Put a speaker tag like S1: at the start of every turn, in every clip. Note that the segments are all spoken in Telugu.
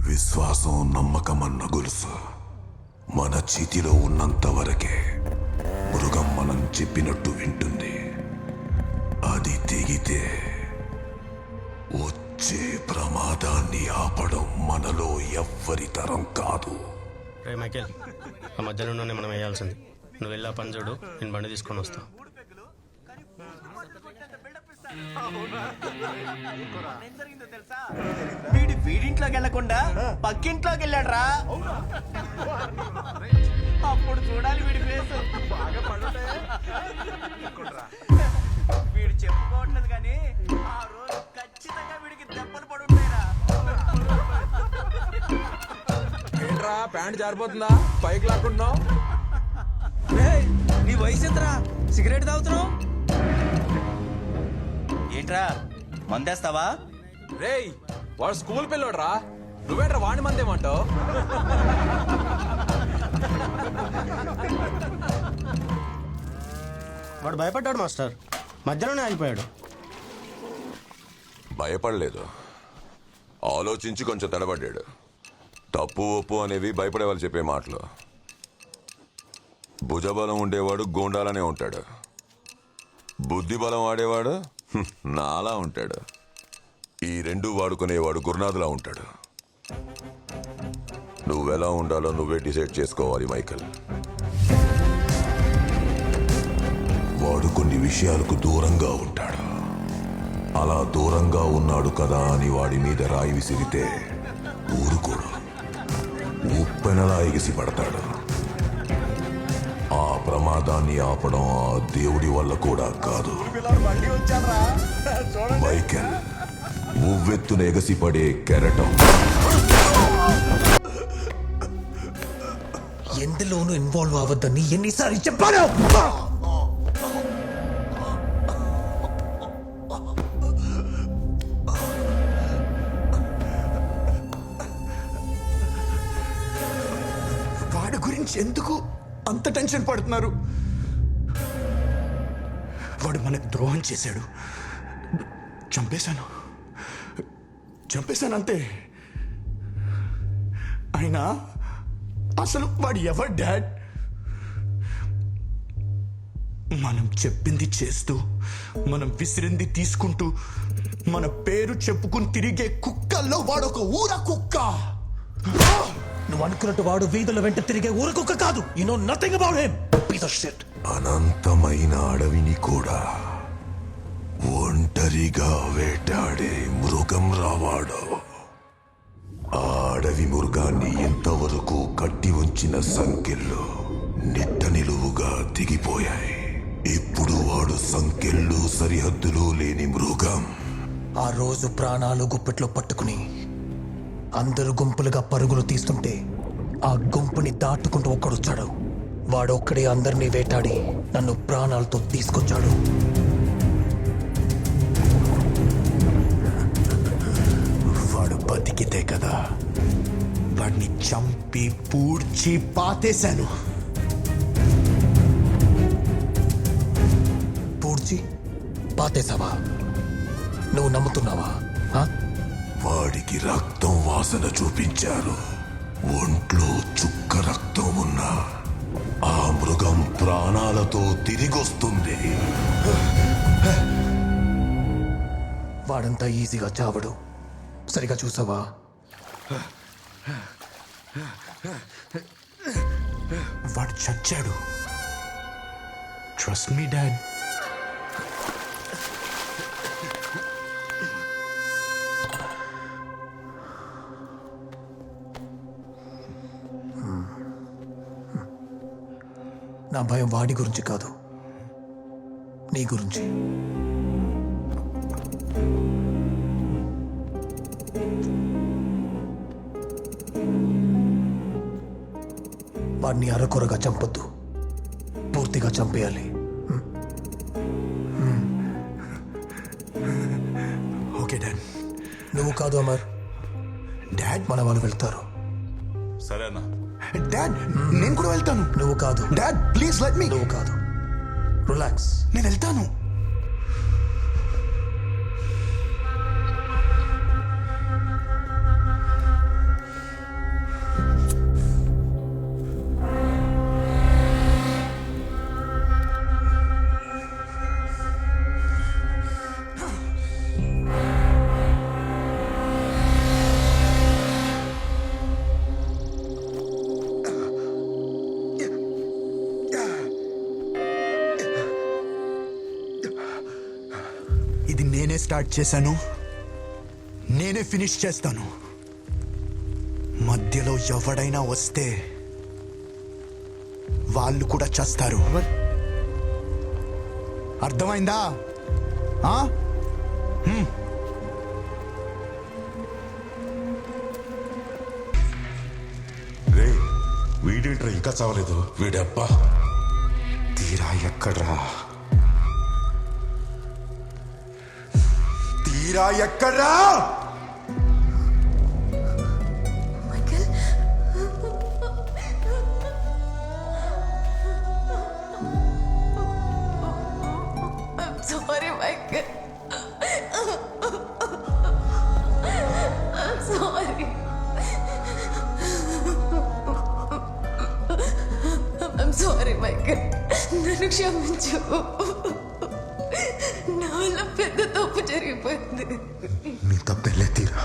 S1: విశ్వాసం నమ్మకమన్న గొలుసు మన చేతిలో ఉన్నంత వరకే మృగం మనం చెప్పినట్టు వింటుంది. అది తెగితే వచ్చే ప్రమాదాన్ని ఆపడం మనలో ఎవ్వరి తరం కాదు.
S2: రే మైకేల్, ఆ మధ్యలోనే మనం వేయాల్సింది. నువ్వు వెళ్ళా పని చూడు, నేను బండి తీసుకొని వస్తా.
S3: వీడింట్లోకి వెళ్ళకుండా పక్కింట్లోకి వెళ్ళాడు రా. అప్పుడు చూడాలి వీడి ఫేస్. వీడు చెప్పుకోవట్లేదు కానీ ఆ రోజు ఖచ్చితంగా వీడికి దెబ్బలు పడి ఉంటాయిరా.
S4: ఏంట్రా ప్యాంట్ జారిపోతుందా? పైకి లాక్కుంటున్నావు?
S3: నీ వయసు ఎంతరా? సిగరెట్ తాగుతున్నావు ఏంట్రా? మందేస్తావా?
S4: రేయ్, వాడు స్కూల్ పిల్లోడ్రా. నువ్వేంట్రా వాడి మందేమంటావు?
S2: వాడు భయపడ్డాడు మాస్టర్, మధ్యలోనే ఆగిపోయాడు.
S5: భయపడలేదు, ఆలోచించి కొంచెం తడబడ్డాడు. తప్పు ఒప్పు అనేవి భయపడే వాళ్ళు చెప్పే మాటలు. భుజబలం ఉండేవాడు గోండాలనే ఉంటాడు, బుద్ధి బలం వాడేవాడు నాలా ఉంటాడు. ఈ రెండు వాడుకునేవాడు గురునాథులా ఉంటాడు. నువ్వెలా ఉండాలో నువ్వే డిసైడ్ చేసుకోవాలి మైకేల్.
S1: వాడు కొన్ని విషయాలకు దూరంగా ఉంటాడు. అలా దూరంగా ఉన్నాడు కదా అని వాడి మీద రాయి విసిరితే ఊరుకోడు, ఉప్పెనలా ఎగిసి పడతాడు. ఆ ప్రమాదాన్ని ఆపడం ఆ దేవుడి వల్ల కూడా కాదు. మైకేల్ ఉవ్వెత్తున ఎగసిపడే కెరటం.
S6: ఎందులోనూ ఇన్వాల్వ్ అవ్వద్దని ఎన్నిసార్లు చెప్పాను?
S1: వాడి గురించి ఎందుకు అంత టెన్షన్ పడుతున్నారు? వాడు మనకు ద్రోహం చేశాడు. చంపేశాను అంతే. అయినా అసలు వాడు ఎవరు డాడ్? మనం చెప్పింది చేస్తూ, మనం విసిరింది తీసుకుంటూ, మన పేరు చెప్పుకుని తిరిగే కుక్కల్లో వాడొక ఊర కుక్క.
S6: నువ్వు అనుకున్నట్టు వాడు వీధుల వెంట తిరిగే ఊరకొక్క కాదు. You know nothing about him. Piece of shit.
S1: అనంతమైన అడవిని కూడా ఒంటరిగా వేటాడే మృగం రావాడు. ఆ అడవి మృగాన్ని ఎంతవరకు కట్టి ఉంచిన సంకెళ్ళు నిట్ట నిలువుగా దిగిపోయాయి. ఇప్పుడు వాడు సంకెళ్ళు సరిహద్దులు లేని మృగం.
S6: ఆ రోజు ప్రాణాలు గుప్పెట్లో పట్టుకుని అందరూ గుంపులుగా పరుగులు తీస్తుంటే ఆ గుంపుని దాటుకుంటూ ఒక్కడొచ్చాడు. వాడొక్కడే అందరినీ వేటాడి నన్ను ప్రాణాలతో తీసుకొచ్చాడు.
S1: వాడు బతికితే కదా వాడిని చంపి పూడ్చి పాతేశాను.
S6: పూడ్చి పాతేశావా? నువ్వు నమ్ముతున్నావా?
S1: వాడికి రక్తం వాసన చూపించారు. ఒంట్లో చుక్క రక్తం ఉన్నా ఆ మృగం ప్రాణాలతో తిరిగొస్తుంది.
S6: వాడంతా ఈజీగా చావడు. సరిగా చూసావా?
S1: వాడు చచ్చాడు. Trust me dad.
S6: నా భయం వాడి గురించి కాదు, నీ గురించి. వాడిని అరకొరగా చంపొద్దు, పూర్తిగా చంపేయాలి.
S1: Okay dad.
S6: నువ్వు కాదు అమర్,
S1: డాడ్
S6: మన వాళ్ళు వెళ్తారు.
S5: సరే అన్న.
S1: డాడ్ నేను కూడా వెళ్తాను.
S6: నువ్వు కాదు.
S1: Dad please let me.
S6: నువ్వు కాదు. రిలాక్స్.
S1: నేను వెళ్తాను. స్టార్ట్ చేశాను, నేనే ఫినిష్ చేస్తాను. మధ్యలో ఎవడైనా వస్తే వాళ్ళు కూడా చేస్తారు. అర్థమైందా? ఆ?
S7: రే వీడేంట్రా ఇంకా చావలేదు? వీడబ్బా తీరా ఎక్కడ్రా? తీరా ఎక్కడ్రా?
S8: Sorry, Michael. I'm sorry. I'm sorry, Michael. నన్ను క్షమించు. నా వల్ల పెద్ద తప్పు జరిగిపోయింది.
S7: నీ తప్పేలే తీరా,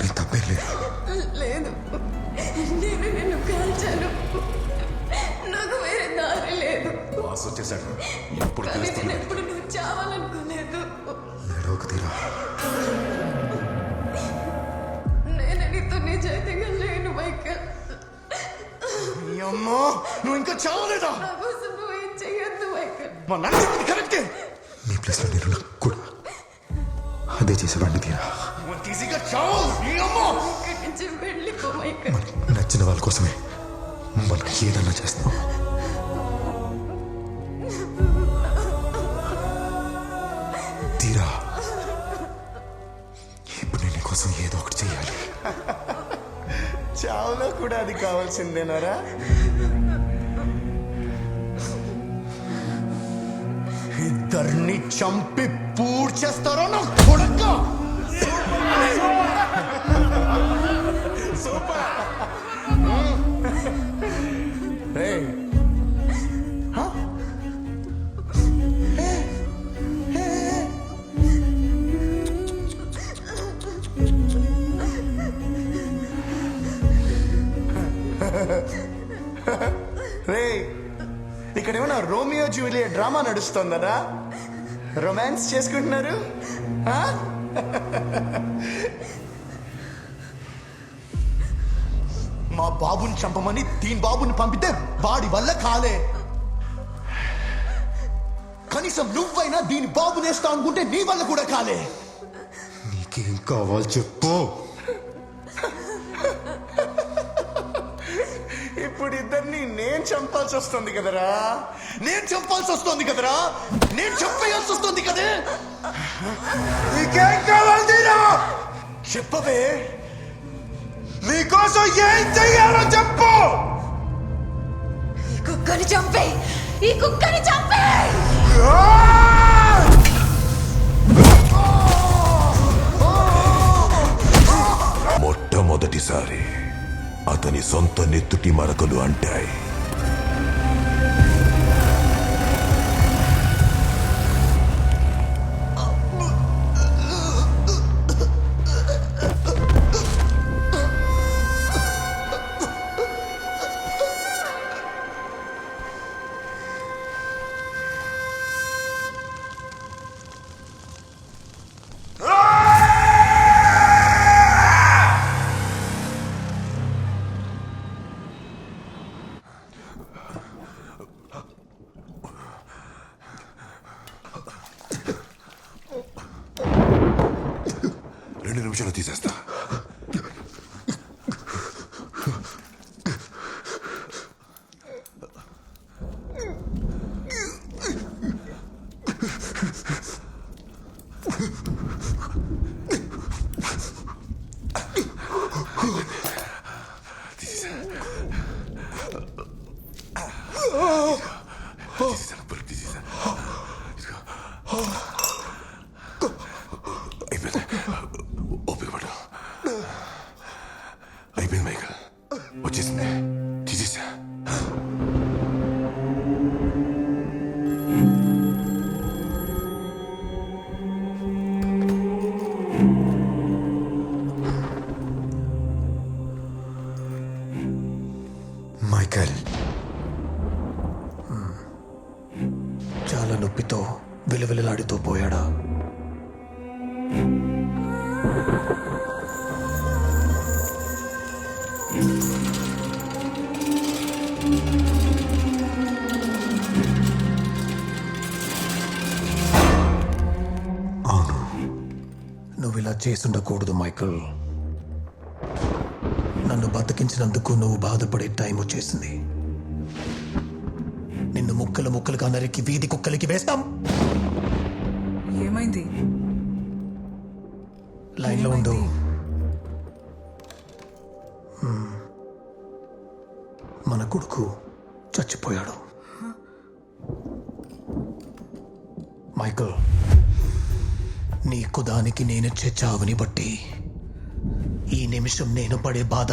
S7: నీ తప్పేలే.
S8: లేదు, నేను నిన్ను కాల్చాను. నాకు వేరే దారి లేదు.
S7: బాస్ వచ్చేసాడు, ఎప్పుడు
S8: కానీ నేను
S7: తెలుస్తుంది?
S8: ఎప్పుడు నువ్వు చావాలనుకోలేదు.
S7: ఏడవకు తీరా.
S8: నేను నీతో నిజాయితీగా లేను, మైకల్.
S1: అమ్మో, నువ్వు ఇంకా చావలేదా?
S8: నా కోసం నువ్వు ఏం చెయ్యొద్దు, మైకల్.
S1: మా నాన్న చెప్పింది కరెక్టే.
S7: నీ ప్లేస్ లో నేను నాకు కూడా అదే చేసేవాడిని తీరా.
S1: నువ్వు ఈజీగా చావు. నీ అమ్మ
S8: ఇక్కడి నుంచి వెళ్ళిపో, మైకల్.
S7: మనకి నచ్చిన వాళ్ళ కోసమే మనం ఏదన్నా చేస్తాం. తీరా, ఇప్పుడు నేను నీకోసం ఏదో ఒకటి చెయ్యాలి.
S1: చావులో కూడా అది కావాల్సిందేనారా? ఇద్దరిని చంపి పూడ్చేస్తారో నా కొడుక. రేయ్, హ? రేయ్, ఇక్కడ ఏమన్నా రోమియో జూలియట్ డ్రామా నడుస్తుందనా? రొమాన్స్ చేసుకుంటున్నారు? ఆ? మా బాబుని చంపమని దీని బాబుని పంపితే వాడి వల్ల కాలే. కనీసం నువ్వైనా దీని బాబునేస్తా అనుకుంటే నీ వల్ల కూడా కాలే.
S7: నీకేం కావాలి చెప్పు.
S1: ఇప్పుడు ఇద్దరిని నేను చంపాల్సి వస్తుంది కదరా, నేను చంపాల్సి వస్తుంది కదరా, నేను చంపేయాల్సి వస్తుంది కదే.
S7: నీకేం కావాలి తీరా?
S1: చెప్పవే.
S7: నీకోసం ఏం చెయ్యాలో చెప్పు.
S8: ఈ కుక్కని చంపే, ఈ కుక్కని చంపే.
S5: మొట్టమొదటిసారి అతని సొంత నెత్తుటి మరకలు అంటాయి. నిమిషాలు తీసేస్తా. అయిపోయింది మైకల్, వచ్చేసింది, తీసేసా.
S7: మైకల్
S6: చాలా నొప్పితో విలవిలలాడుతూ పోయాడా? చేసుండకూడదు మైకల్. నన్ను బతికించినందుకు నువ్వు బాధపడే టైం వచ్చేసింది. నిన్ను ముక్కలు ముక్కలుగా నరికి వీధి కుక్కలకి వేస్తాం.
S9: ఏమైంది?
S6: లైన్లో ఉండు. మన కొడుకు చచ్చిపోయాడు. మైకల్, నీకు దానికి నేనిచ్చే చావుని బట్టి ఈ నిమిషం నేను పడే బాధ